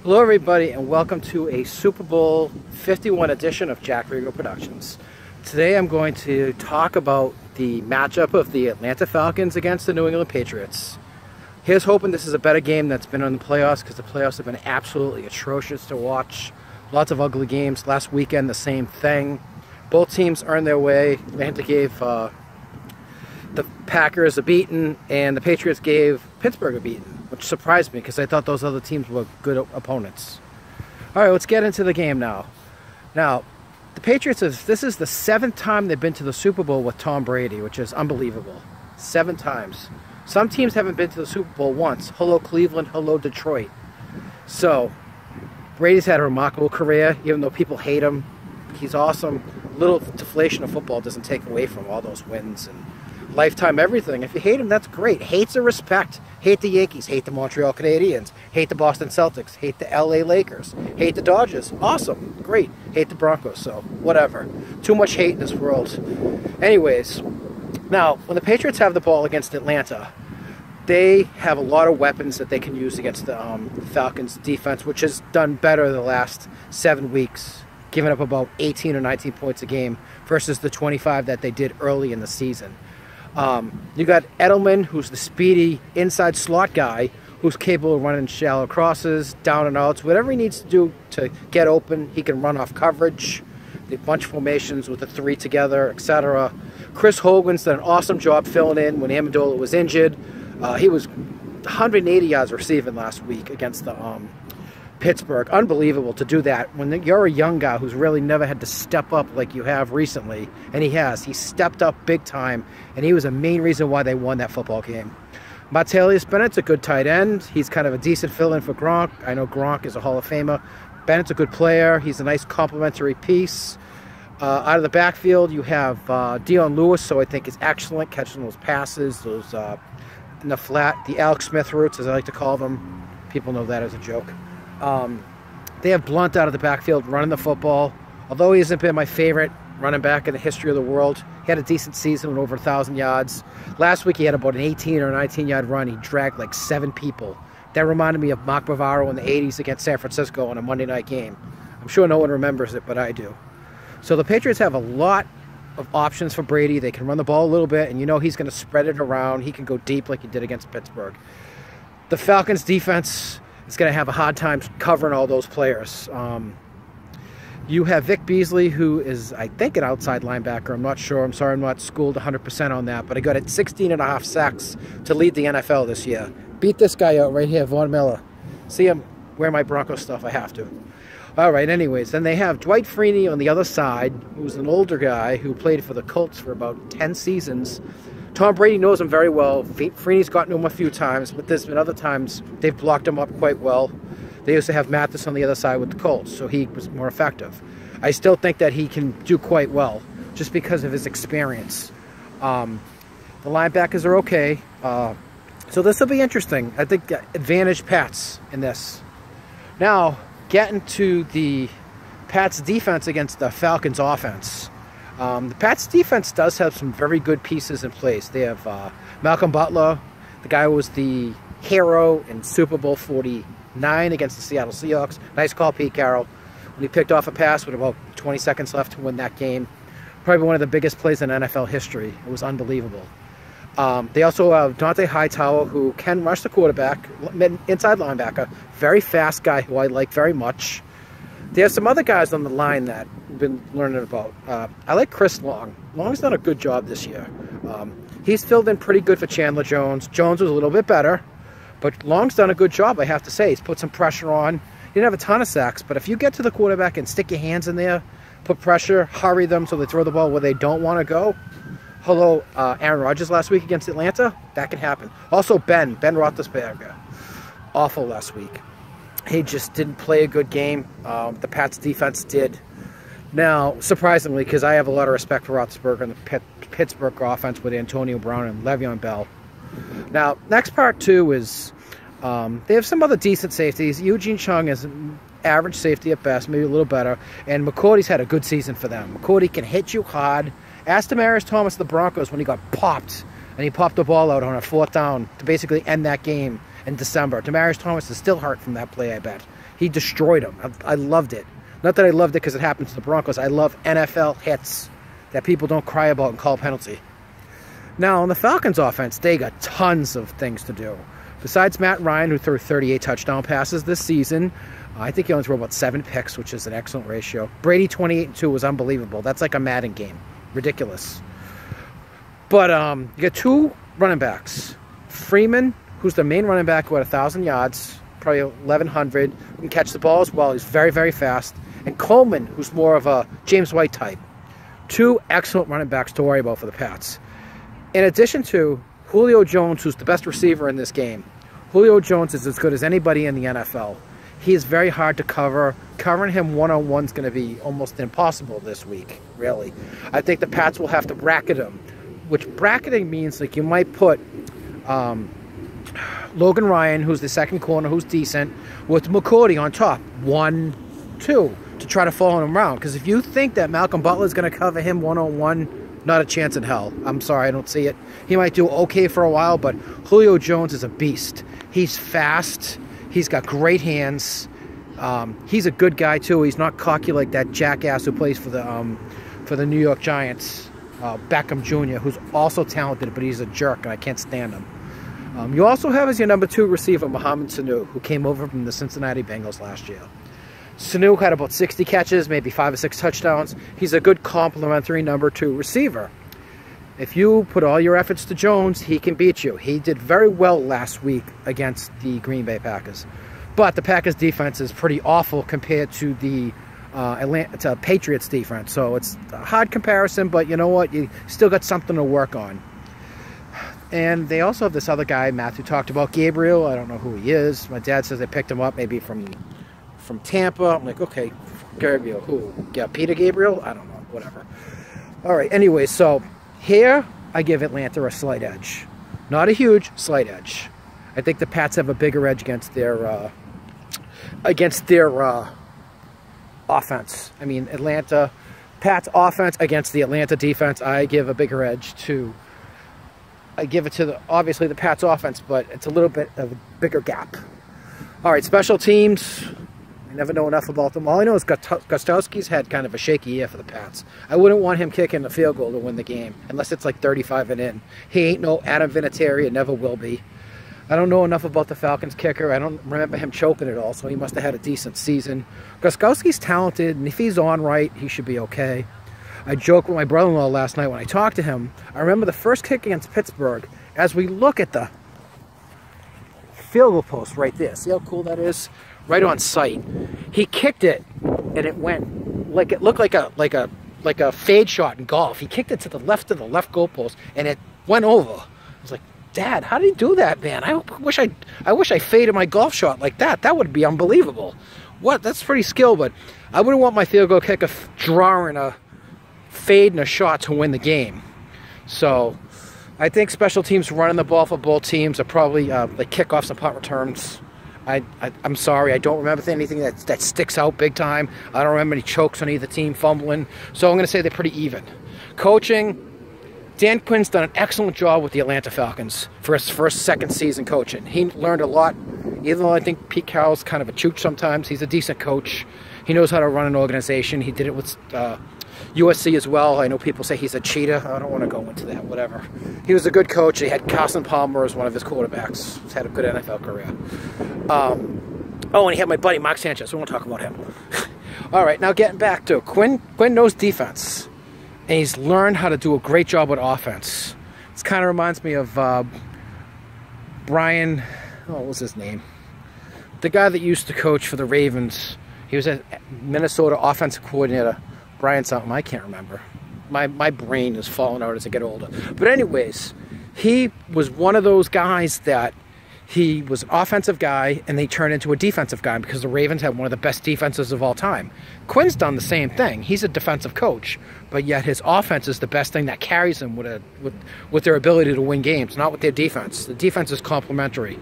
Hello everybody and welcome to a Super Bowl 51 edition of Jack Rigo Productions. Today I'm going to talk about the matchup of the Atlanta Falcons against the New England Patriots. Here's hoping this is a better game that's been in the playoffs, because the playoffs have been absolutely atrocious to watch. Lots of ugly games. Last weekend the same thing. Both teams earned their way. Atlanta gave the Packers a beating and the Patriots gave Pittsburgh a beating, which surprised me because I thought those other teams were good opponents. All right, let's get into the game now. Now, the Patriots, this is the 7th time they've been to the Super Bowl with Tom Brady, which is unbelievable. 7 times. Some teams haven't been to the Super Bowl once. Hello, Cleveland. Hello, Detroit. So, Brady's had a remarkable career, even though people hate him. He's awesome. Little deflation of football doesn't take away from all those wins and lifetime everything. If you hate him, that's great. Hate's a respect. Hate the Yankees. Hate the Montreal Canadiens. Hate the Boston Celtics. Hate the LA Lakers. Hate the Dodgers. Awesome. Great. Hate the Broncos. So, whatever. Too much hate in this world. Anyways, now, when the Patriots have the ball against Atlanta, they have a lot of weapons that they can use against the Falcons defense, which has done better the last 7 weeks, giving up about 18 or 19 points a game versus the 25 that they did early in the season. You got Edelman, who's the speedy inside slot guy, who's capable of running shallow crosses, down and outs, whatever he needs to do to get open. He can run off coverage, the bunch formations with the 3 together, etc. Chris Hogan's done an awesome job filling in when Amendola was injured. He was 180 yards receiving last week against the Pittsburgh. Unbelievable to do that when you're a young guy who's really never had to step up like you have recently, and he has. He stepped up big time, and he was a main reason why they won that football game. Martellus Bennett's a good tight end. He's kind of a decent fill-in for Gronk. I know Gronk is a Hall of Famer. Bennett's a good player. He's a nice complementary piece. Out of the backfield, you have Dion Lewis, so I think is excellent catching those passes, those in the flat, the Alex Smith routes, as I like to call them. People know that as a joke. They have Blunt out of the backfield running the football. Although he hasn't been my favorite running back in the history of the world, he had a decent season with over 1,000 yards. Last week he had about an 18 or 19-yard run. He dragged like 7 people. That reminded me of Mark Bavaro in the 80s against San Francisco in a Monday night game. I'm sure no one remembers it, but I do. So the Patriots have a lot of options for Brady. They can run the ball a little bit, and you know he's going to spread it around. He can go deep like he did against Pittsburgh. The Falcons defense is going to have a hard time covering all those players. You have Vic Beasley, who is, I think, an outside linebacker. I'm not sure. I'm sorry I'm not schooled 100% on that, but he got at 16.5 sacks to lead the NFL this year. Beat this guy out right here, Von Miller. See him wear my Broncos stuff. I have to. All right, anyways, then they have Dwight Freeney on the other side, who's an older guy who played for the Colts for about 10 seasons. Tom Brady knows him very well. Freeney's gotten to him a few times, but there's been other times they've blocked him up quite well. They used to have Mathis on the other side with the Colts, so he was more effective. I still think that he can do quite well, just because of his experience. The linebackers are okay. So this will be interesting. I think advantage Pats in this. Now, getting to the Pats defense against the Falcons offense. The Pats defense does have some very good pieces in place. They have Malcolm Butler, the guy who was the hero in Super Bowl 49 against the Seattle Seahawks. Nice call, Pete Carroll. When he picked off a pass with about 20 seconds left to win that game. Probably one of the biggest plays in NFL history. It was unbelievable. They also have Dante Hightower, who can rush the quarterback, inside linebacker. Very fast guy who I like very much. There's some other guys on the line that we've been learning about. I like Chris Long. Long's done a good job this year. He's filled in pretty good for Chandler Jones. Jones was a little bit better, but Long's done a good job, I have to say. He's put some pressure on. He didn't have a ton of sacks, but if you get to the quarterback and stick your hands in there, put pressure, hurry them so they throw the ball where they don't want to go. Hello, Aaron Rodgers last week against Atlanta. That can happen. Also, Ben Roethlisberger. Awful last week. He just didn't play a good game. The Pats defense did. Now, surprisingly, because I have a lot of respect for Roethlisberger and the Pittsburgh offense with Antonio Brown and Le'Veon Bell. Now, next part two is they have some other decent safeties. Eugene Chung is average safety at best, maybe a little better. And McCourty's had a good season for them. McCourty can hit you hard. Ask Demaryius Thomas of the Broncos when he got popped, and he popped the ball out on a 4th down to basically end that game in December. Demaryius Thomas is still hurt from that play, I bet. He destroyed them. I loved it. Not that I loved it because it happened to the Broncos. I love NFL hits that people don't cry about and call penalty. Now, on the Falcons offense, they got tons of things to do. Besides Matt Ryan, who threw 38 touchdown passes this season, I think he only threw about 7 picks, which is an excellent ratio. Brady 28-2 was unbelievable. That's like a Madden game. Ridiculous. But you got 2 running backs. Freeman, who's the main running back, who had 1,000 yards, probably 1,100, can catch the ball as well. He's very, very fast. And Coleman, who's more of a James White type. 2 excellent running backs to worry about for the Pats. In addition to Julio Jones, who's the best receiver in this game. Julio Jones is as good as anybody in the NFL. He is very hard to cover. Covering him one-on-one is going to be almost impossible this week, really. I think the Pats will have to bracket him, which bracketing means like you might put Logan Ryan, who's the second corner, who's decent, with McCourty on top. 1, 2, to try to follow him around. Because if you think that Malcolm Butler is going to cover him one-on-one, not a chance in hell. I'm sorry, I don't see it. He might do okay for a while, but Julio Jones is a beast. He's fast. He's got great hands. He's a good guy, too. He's not cocky like that jackass who plays for the New York Giants, Beckham Jr., who's also talented, but he's a jerk, and I can't stand him. You also have as your number 2 receiver, Mohamed Sanu, who came over from the Cincinnati Bengals last year. Sanu had about 60 catches, maybe 5 or 6 touchdowns. He's a good complementary number 2 receiver. If you put all your efforts to Jones, he can beat you. He did very well last week against the Green Bay Packers. But the Packers defense is pretty awful compared to the Patriots defense. So it's a hard comparison, but you know what? You still got something to work on. And they also have this other guy, Matthew talked about, Gabriel. I don't know who he is. My dad says they picked him up maybe from Tampa. I'm like, okay, Gabriel, who? Yeah, Peter Gabriel? I don't know, whatever. All right, anyway, so here I give Atlanta a slight edge. Not a huge, slight edge. I think the Pats have a bigger edge against their offense. I mean, Pats offense against the Atlanta defense, I give a bigger edge to. I give it to, obviously, the Pats offense, but it's a little bit of a bigger gap. All right, special teams. I never know enough about them. All I know is Gostowski's had kind of a shaky year for the Pats. I wouldn't want him kicking the field goal to win the game, unless it's like 35 and in. He ain't no Adam Vinatieri, and never will be. I don't know enough about the Falcons kicker. I don't remember him choking it all, so he must have had a decent season. Gostowski's talented, and if he's on right, he should be okay. I joked with my brother-in-law last night when I talked to him. I remember the first kick against Pittsburgh, as we look at the field goal post right there. See how cool that is? Right on sight. He kicked it, and it went like it looked like a fade shot in golf. He kicked it to the left of the left goalpost, and it went over. I was like, Dad, how did he do that, man? I wish I faded my golf shot like that. That would be unbelievable. What? That's pretty skilled, but I wouldn't want my field goal kicker drawing a fade and a shot to win the game. So I think special teams running the ball for both teams are probably like kickoffs and punt returns. I'm sorry, I don't remember anything that sticks out big time. I don't remember any chokes on either team, fumbling. So I'm going to say they're pretty even. Coaching, Dan Quinn's done an excellent job with the Atlanta Falcons for his second season coaching. He learned a lot, even though I think Pete Carroll's kind of a chooch sometimes. He's a decent coach. He knows how to run an organization. He did it with USC as well. I know people say he's a cheater. I don't want to go into that, whatever. He was a good coach. He had Carson Palmer as one of his quarterbacks. He's had a good NFL career. Oh, and he had my buddy Mark Sanchez. We won't talk about him. All right, now getting back to Quinn. Quinn knows defense, and he's learned how to do a great job with offense. This kind of reminds me of Brian, what was his name? The guy that used to coach for the Ravens. He was a Minnesota offensive coordinator. Brian something, I can't remember. My brain is falling out as I get older. But anyways, he was one of those guys that he was an offensive guy and they turned into a defensive guy because the Ravens had one of the best defenses of all time. Quinn's done the same thing. He's a defensive coach, but yet his offense is the best thing that carries them with their ability to win games, not with their defense. The defense is complementary.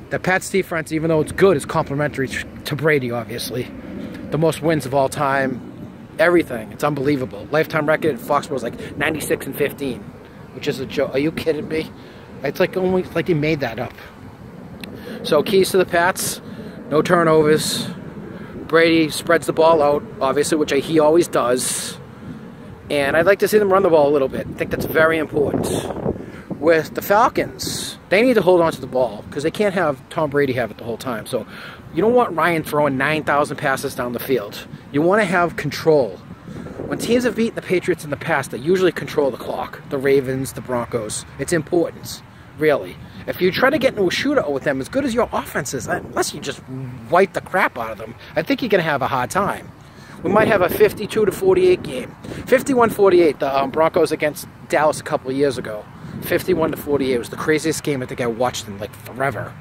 The Pats defense, even though it's good, is complementary to Brady, obviously. The most wins of all time. Everything. It's unbelievable. Lifetime record at Foxborough is like 96-15, which is a joke. Are you kidding me? It's like almost like he made that up. So keys to the Pats: No turnovers. Brady spreads the ball out, obviously, which he always does. And I'd like to see them run the ball a little bit. I think that's very important. With the Falcons, they need to hold on to the ball because they can't have Tom Brady have it the whole time. So you don't want Ryan throwing 9,000 passes down the field. You want to have control. When teams have beaten the Patriots in the past, they usually control the clock. The Ravens, the Broncos. It's important, really. If you try to get into a shootout with them, as good as your offense is, unless you just wipe the crap out of them, I think you're going to have a hard time. We might have a 52-48 game. 51-48, the Broncos against Dallas a couple of years ago. 51-48. It was the craziest game I think I watched in like forever.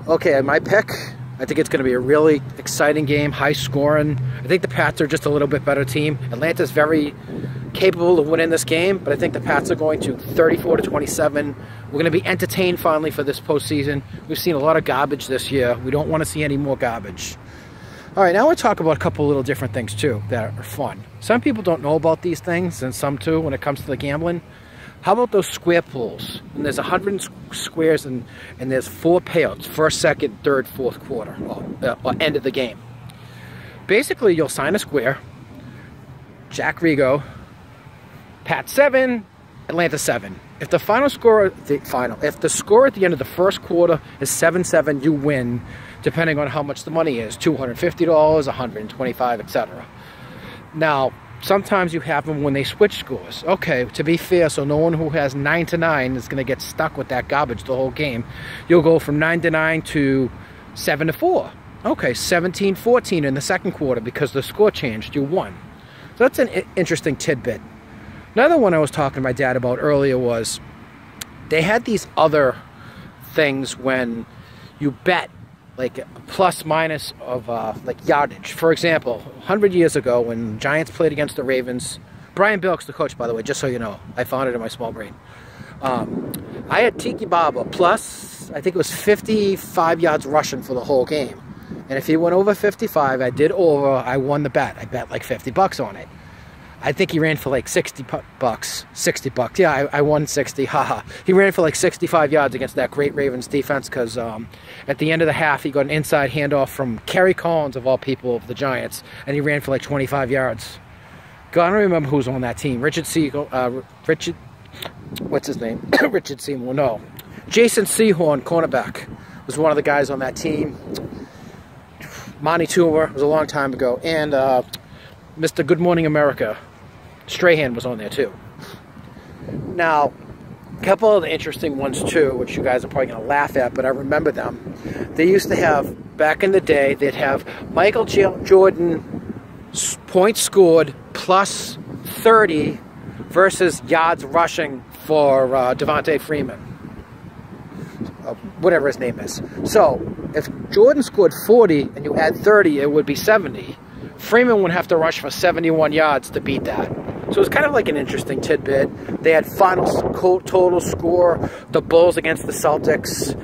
Okay, my pick, I think it's going to be a really exciting game, high scoring. I think the Pats are just a little bit better team. Atlanta's very capable of winning this game, but I think the Pats are going to 34-27. We're going to be entertained finally for this postseason. We've seen a lot of garbage this year. We don't want to see any more garbage. All right, now I want to talk about a couple little different things too that are fun. Some people don't know about these things, and some too when it comes to the gambling. How about those square pools? And there's 100 squares, and there's 4 payouts: first, second, third, fourth quarter, or end of the game. Basically, you'll sign a square. Jack Rigo, Pat 7, Atlanta 7. If the score at the end of the first quarter is 7-7, you win, depending on how much the money is, $250, $125, etc. Now, sometimes you have them when they switch scores. Okay, to be fair, so no one who has 9-9 is going to get stuck with that garbage the whole game. You'll go from 9-9 to 7-4. Okay, 17-14 in the second quarter because the score changed. You won. So that's an interesting tidbit. Another one I was talking to my dad about earlier was they had these other things when you bet like a plus minus of like yardage. For example, 100 years ago when Giants played against the Ravens, Brian Bilk's the coach, by the way, just so you know. I found it in my small brain. I had Tiki Baba plus, I think it was 55 yards rushing for the whole game. And if he went over 55, I did over, I won the bet. I bet like $50 on it. I think he ran for like 60 bucks. Yeah, I won 60. Haha. He ran for like 65 yards against that great Ravens defense because at the end of the half, he got an inside handoff from Kerry Collins, of all people, of the Giants, and he ran for like 25 yards. God, I don't remember who's on that team. What's his name? Richard Seymour, no. Jason Sehorn, cornerback, was one of the guys on that team. Monty Toomer was a long time ago. And Mr. Good Morning America, Strahan, was on there too. Now, a couple of the interesting ones too, which you guys are probably going to laugh at, but I remember them. They used to have, back in the day, they'd have Michael Jordan points scored plus 30 versus yards rushing for Devontae Freeman. Whatever his name is. So, if Jordan scored 40 and you add 30, it would be 70. Freeman would have to rush for 71 yards to beat that. So it's kind of like an interesting tidbit. They had final total score, the Bulls against the Celtics,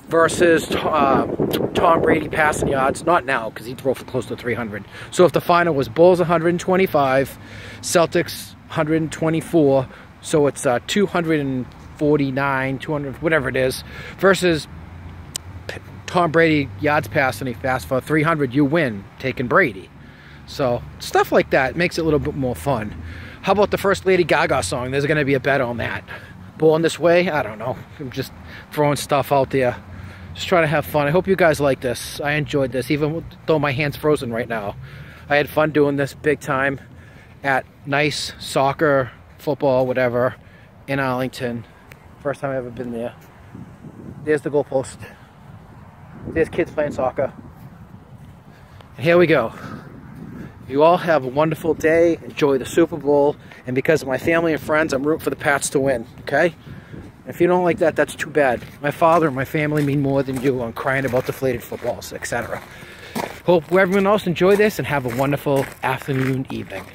versus Tom Brady passing yards. Not now, because he threw for close to 300. So if the final was Bulls 125, Celtics 124, so it's 249, 200, whatever it is, versus Tom Brady yards passing, he passed for 300, you win, taking Brady. So stuff like that makes it a little bit more fun. How about the first Lady Gaga song? There's going to be a bet on that. Born This Way? I don't know. I'm just throwing stuff out there. Just trying to have fun. I hope you guys like this. I enjoyed this, even though my hand's frozen right now. I had fun doing this big time at nice soccer, football, whatever, in Arlington. First time I've ever been there. There's the goalpost. There's kids playing soccer. And here we go. You all have a wonderful day. Enjoy the Super Bowl. And because of my family and friends, I'm rooting for the Pats to win. Okay? If you don't like that, that's too bad. My father and my family mean more than you. I'm crying about deflated footballs, etc. Hope everyone else enjoy this and have a wonderful afternoon, evening.